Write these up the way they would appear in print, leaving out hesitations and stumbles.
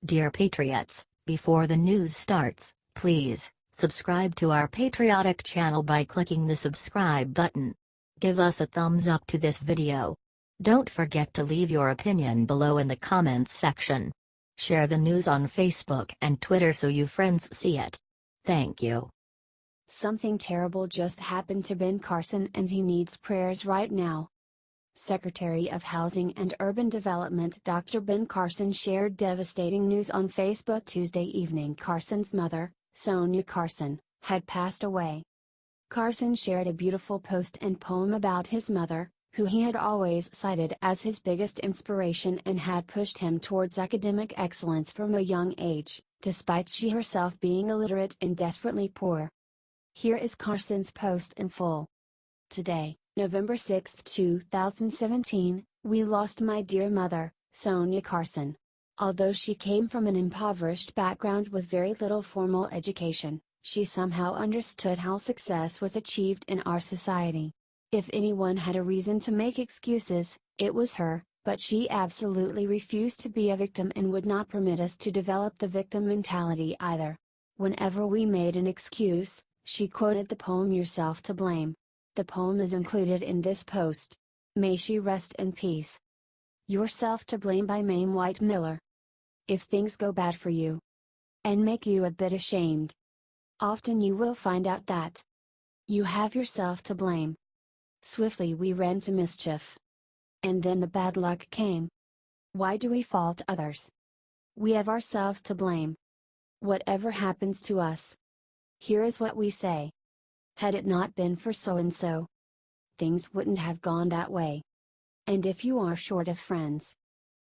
Dear Patriots, before the news starts, please subscribe to our patriotic channel by clicking the subscribe button. Give us a thumbs up to this video. Don't forget to leave your opinion below in the comments section. Share the news on Facebook and Twitter so your friends see it. Thank you. Something terrible just happened to Ben Carson and he needs prayers right now. Secretary of Housing and Urban Development Dr. Ben Carson shared devastating news on Facebook Tuesday evening. Carson's mother, Sonya Carson, had passed away. Carson shared a beautiful post and poem about his mother, who he had always cited as his biggest inspiration and had pushed him towards academic excellence from a young age, despite she herself being illiterate and desperately poor. Here is Carson's post in full. Today, November 6, 2017, we lost my dear mother, Sonya Carson. Although she came from an impoverished background with very little formal education, she somehow understood how success was achieved in our society. If anyone had a reason to make excuses, it was her, but she absolutely refused to be a victim and would not permit us to develop the victim mentality either. Whenever we made an excuse, she quoted the poem "Yourself to Blame." The poem is included in this post. May she rest in peace. Yourself to Blame by Mame White Miller. If things go bad for you and make you a bit ashamed, often you will find out that you have yourself to blame. Swiftly we ran to mischief, and then the bad luck came. Why do we fault others? We have ourselves to blame. Whatever happens to us, here is what we say. Had it not been for so-and-so, things wouldn't have gone that way. And if you are short of friends,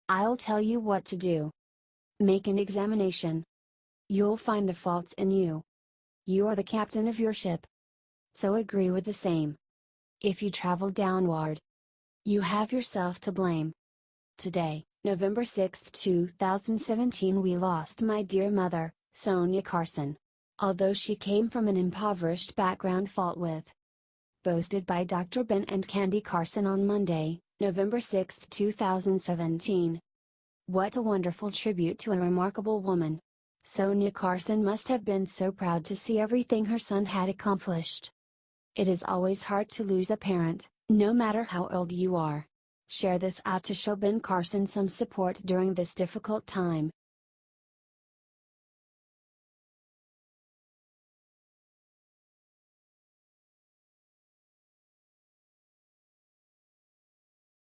I'll tell you what to do. Make an examination. You'll find the faults in you. You are the captain of your ship, so agree with the same. If you travel downward, you have yourself to blame. Today, November 6, 2017, we lost my dear mother, Sonya Carson. Although she came from an impoverished background, fought with. Posted by Dr. Ben and Candy Carson on Monday, November 6, 2017. What a wonderful tribute to a remarkable woman. Sonya Carson must have been so proud to see everything her son had accomplished. It is always hard to lose a parent, no matter how old you are. Share this out to show Ben Carson some support during this difficult time.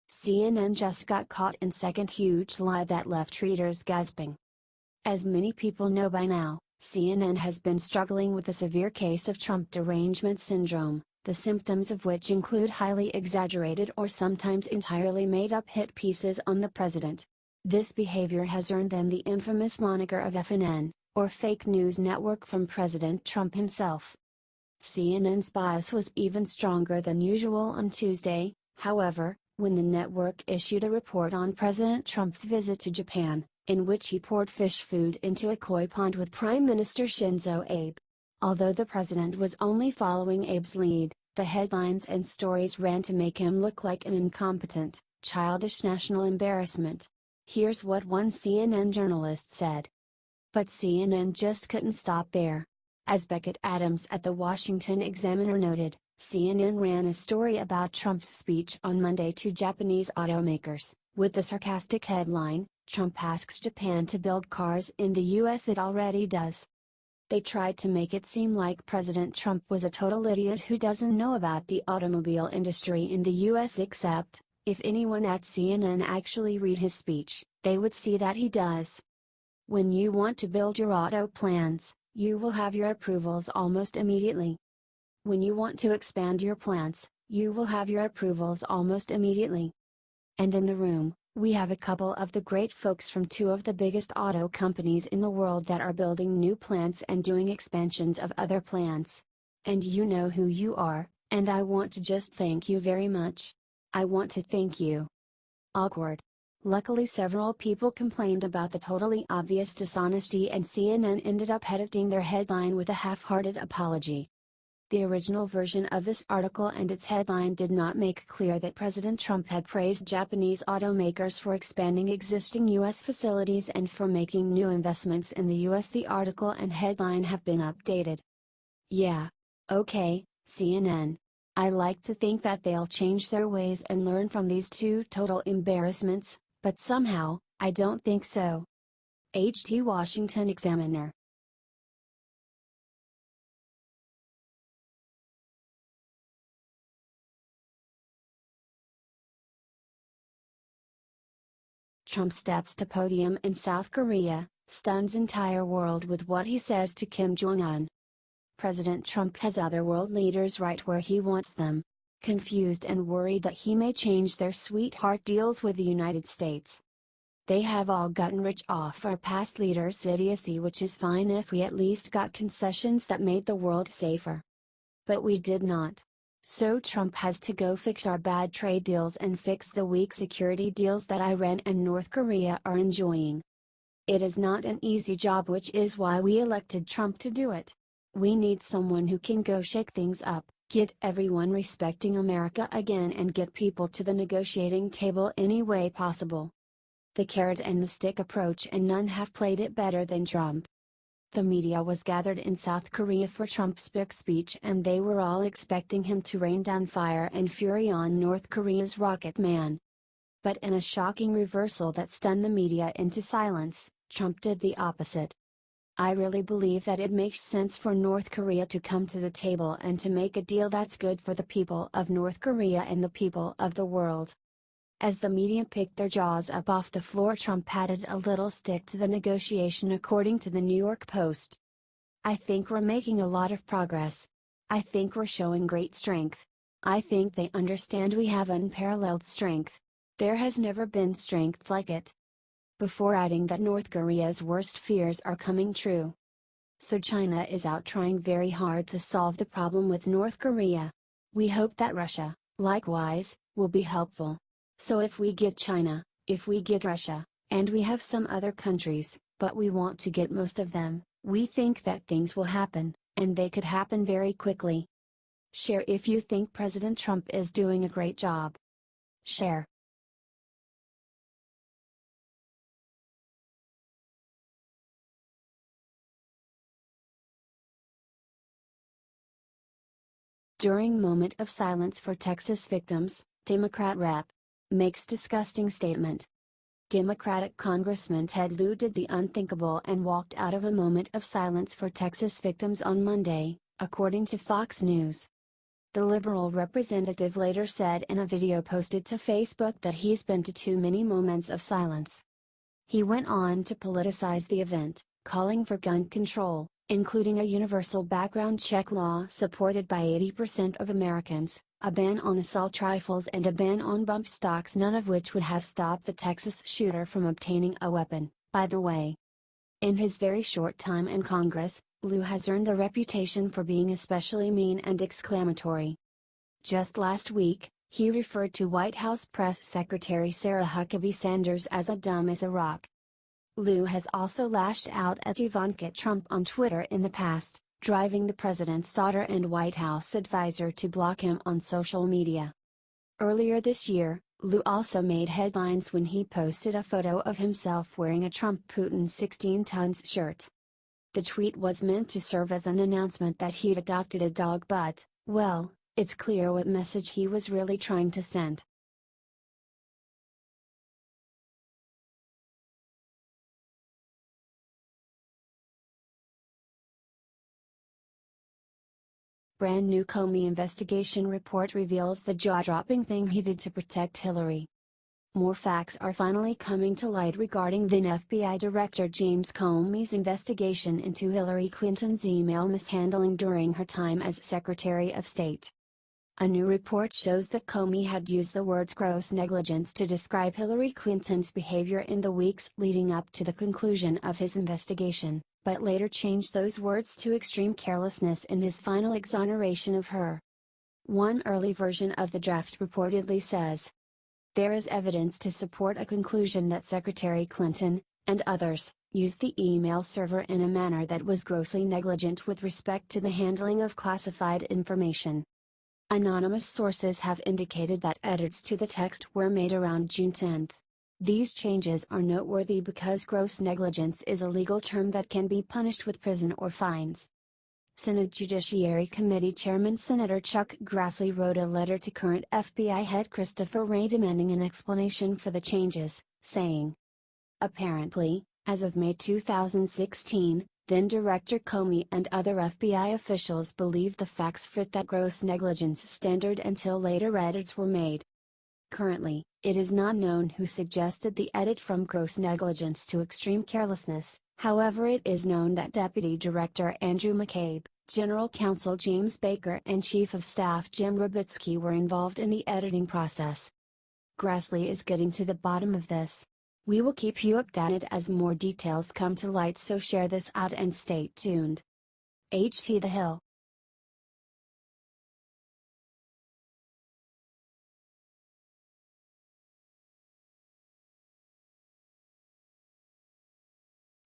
CNN just got caught in second huge lie that left readers gasping. As many people know by now, CNN has been struggling with a severe case of Trump derangement syndrome, the symptoms of which include highly exaggerated or sometimes entirely made-up hit pieces on the president. This behavior has earned them the infamous moniker of FNN, or Fake News Network, from President Trump himself. CNN's bias was even stronger than usual on Tuesday, however, when the network issued a report on President Trump's visit to Japan, in which he poured fish food into a koi pond with Prime Minister Shinzo Abe. Although the president was only following Abe's lead, the headlines and stories ran to make him look like an incompetent, childish national embarrassment. Here's what one CNN journalist said. But CNN just couldn't stop there. As Beckett Adams at the Washington Examiner noted, CNN ran a story about Trump's speech on Monday to Japanese automakers, with the sarcastic headline, "Trump asks Japan to build cars in the US it already does." They tried to make it seem like President Trump was a total idiot who doesn't know about the automobile industry in the US, except, if anyone at CNN actually read his speech, they would see that he does. When you want to build your auto plants, you will have your approvals almost immediately. When you want to expand your plants, you will have your approvals almost immediately. And in the room, we have a couple of the great folks from two of the biggest auto companies in the world that are building new plants and doing expansions of other plants. And you know who you are, and I want to just thank you very much. I want to thank you. Awkward. Luckily several people complained about the totally obvious dishonesty and CNN ended up editing their headline with a half-hearted apology. The original version of this article and its headline did not make clear that President Trump had praised Japanese automakers for expanding existing U.S. facilities and for making new investments in the U.S. The article and headline have been updated. Yeah. Okay, CNN. I like to think that they'll change their ways and learn from these two total embarrassments, but somehow, I don't think so. H.T. Washington Examiner. Trump steps to podium in South Korea, stuns entire world with what he says to Kim Jong-un. President Trump has other world leaders right where he wants them, confused and worried that he may change their sweetheart deals with the United States. They have all gotten rich off our past leaders' idiocy, which is fine if we at least got concessions that made the world safer. But we did not. So Trump has to go fix our bad trade deals and fix the weak security deals that Iran and North Korea are enjoying. It is not an easy job, which is why we elected Trump to do it. We need someone who can go shake things up, get everyone respecting America again, and get people to the negotiating table any way possible. The carrot and the stick approach, and none have played it better than Trump. The media was gathered in South Korea for Trump's big speech, and they were all expecting him to rain down fire and fury on North Korea's rocket man. But in a shocking reversal that stunned the media into silence, Trump did the opposite. I really believe that it makes sense for North Korea to come to the table and to make a deal that's good for the people of North Korea and the people of the world. As the media picked their jaws up off the floor, Trump added a little stick to the negotiation, according to the New York Post. I think we're making a lot of progress. I think we're showing great strength. I think they understand we have unparalleled strength. There has never been strength like it. Before adding that North Korea's worst fears are coming true. So China is out trying very hard to solve the problem with North Korea. We hope that Russia, likewise, will be helpful. So if we get China, if we get Russia, and we have some other countries, but we want to get most of them, we think that things will happen, and they could happen very quickly. Share if you think President Trump is doing a great job. Share. During moment of silence for Texas victims, Democrat rep. Makes disgusting statement. Democratic Congressman Ted Lieu did the unthinkable and walked out of a moment of silence for Texas victims on Monday, according to Fox News. The liberal representative later said in a video posted to Facebook that he's been to too many moments of silence. He went on to politicize the event, calling for gun control, including a universal background check law supported by 80% of Americans, a ban on assault rifles, and a ban on bump stocks, none of which would have stopped the Texas shooter from obtaining a weapon, by the way. In his very short time in Congress, Lieu has earned a reputation for being especially mean and exclamatory. Just last week, he referred to White House Press Secretary Sarah Huckabee Sanders as a dumb as a rock. Lieu has also lashed out at Ivanka Trump on Twitter in the past, driving the president's daughter and White House advisor to block him on social media. Earlier this year, Lieu also made headlines when he posted a photo of himself wearing a Trump Putin 16 tons shirt. The tweet was meant to serve as an announcement that he'd adopted a dog, but, well, it's clear what message he was really trying to send. Brand new Comey investigation report reveals the jaw-dropping thing he did to protect Hillary. More facts are finally coming to light regarding then FBI Director James Comey's investigation into Hillary Clinton's email mishandling during her time as Secretary of State. A new report shows that Comey had used the words gross negligence to describe Hillary Clinton's behavior in the weeks leading up to the conclusion of his investigation, but later changed those words to extreme carelessness in his final exoneration of her. One early version of the draft reportedly says, "There is evidence to support a conclusion that Secretary Clinton, and others, used the email server in a manner that was grossly negligent with respect to the handling of classified information. Anonymous sources have indicated that edits to the text were made around June 10. These changes are noteworthy because gross negligence is a legal term that can be punished with prison or fines. Senate Judiciary Committee Chairman Senator Chuck Grassley wrote a letter to current FBI head Christopher Wray demanding an explanation for the changes, saying, "Apparently, as of May 2016, then Director Comey and other FBI officials believed the facts fit that gross negligence standard until later edits were made. Currently, it is not known who suggested the edit from gross negligence to extreme carelessness. However, it is known that Deputy Director Andrew McCabe, General Counsel James Baker and Chief of Staff Jim Robitsky were involved in the editing process. Grassley is getting to the bottom of this. We will keep you updated as more details come to light, so share this out and stay tuned." HT The Hill.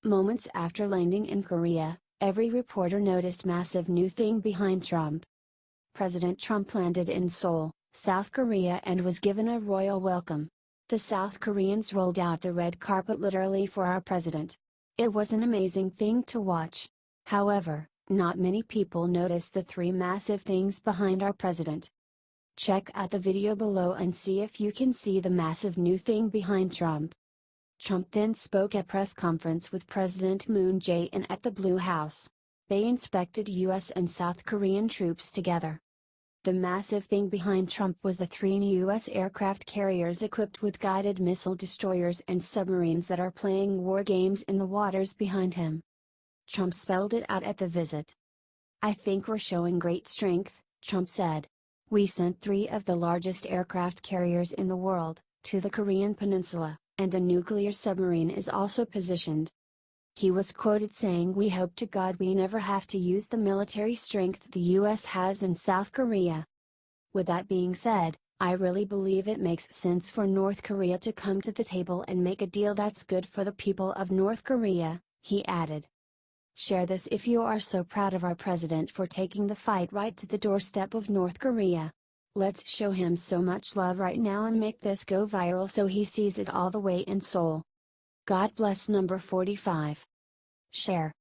Moments after landing in Korea, every reporter noticed massive new thing behind Trump. President Trump landed in Seoul, South Korea and was given a royal welcome. The South Koreans rolled out the red carpet literally for our president. It was an amazing thing to watch. However, not many people noticed the three massive things behind our president. Check out the video below and see if you can see the massive new thing behind Trump. Trump then spoke at press conference with President Moon Jae-in at the Blue House. They inspected U.S. and South Korean troops together. The massive thing behind Trump was the 3 new U.S. aircraft carriers equipped with guided missile destroyers and submarines that are playing war games in the waters behind him. Trump spelled it out at the visit. "I think we're showing great strength," Trump said. "We sent 3 of the largest aircraft carriers in the world, to the Korean peninsula, and a nuclear submarine is also positioned." He was quoted saying, "We hope to God we never have to use the military strength the US has in South Korea." With that being said, I really believe it makes sense for North Korea to come to the table and make a deal that's good for the people of North Korea, he added. Share this if you are so proud of our president for taking the fight right to the doorstep of North Korea. Let's show him so much love right now and make this go viral so he sees it all the way in Seoul. God bless. Number 45. Share.